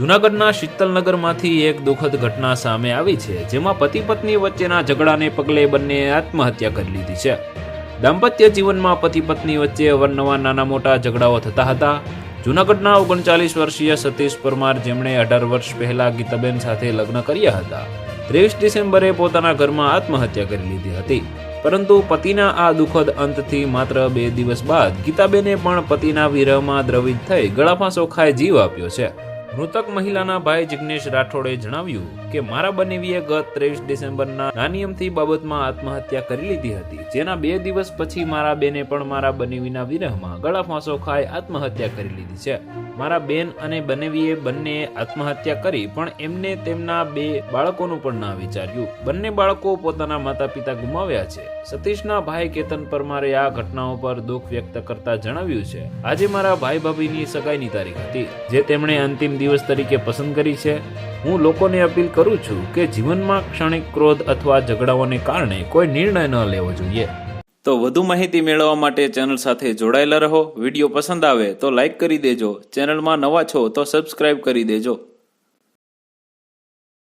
જૂનાગઢના શીતલનગરમાંથી એક દુઃખદ ઘટના સામે આવી છે, જેમાં પતિ પત્ની વચ્ચેના ઝઘડાને પગલે બંનેએ આત્મહત્યા કરી લીધી છે। દાંપત્ય જીવનમાં પતિ પત્ની વચ્ચે અવારનવાર નાના મોટા ઝઘડાઓ થતા હતા। જૂનાગઢના 39 વર્ષીય સતીશ પરમાર, જેમણે 18 વર્ષ પહેલા ગીતાબેન સાથે લગ્ન કર્યા હતા, 23 ડિસેમ્બરે પોતાના ઘરમાં આત્મહત્યા કરી લીધી હતી। પરંતુ પતિના આ દુઃખદ અંતથી માત્ર 2 દિવસ બાદ ગીતાબેને પણ પતિના વિરહમાં દ્રવિત થઈ ગળાફાંસો ખાઈ જીવ આપ્યો છે। મૃતક મહિલાના ભાઈ જિગ્નેશ રાઠોડે જણાવ્યું કે મારા બનેવીએ ગત 23 ડિસેમ્બરના નાની અમથી બાબતમાં આત્મહત્યા કરી લીધી હતી, જેના 2 દિવસ પછી મારા બેને પણ મારા બનેવીના વિરહમાં ગળાફાંસો ખાઈ આત્મહત્યા કરી લીધી છે। મારા બેન અને બનેવીએ બંને આત્મહત્યા કરી, પણ એમને તેમના 2 બાળકોનું પણ ના વિચાર્યું। બંને બાળકો પોતાના માતા પિતા ગુમાવ્યા છે। સતીશના ભાઈ કેતન પરમારે આ ઘટનાઓ પર દુઃખ વ્યક્ત કરતા જણાવ્યું છે, આજે મારા ભાઈ ભાભીની સગાઈની તારીખ હતી, જે તેમણે અંતિમ દિવસ તરીકે પસંદ કરી છે। હું લોકોને અપીલ કરું છું કે જીવનમાં ક્ષણિક ક્રોધ અથવા ઝઘડાઓને કારણે કોઈ નિર્ણય ન લેવો જોઈએ। તો વધુ માહિતી મેળવવા માટે ચેનલ સાથે જોડાયેલા રહો। વિડીયો પસંદ આવે તો લાઈક કરી દેજો, ચેનલમાં નવા છો તો સબસ્ક્રાઇબ કરી દેજો।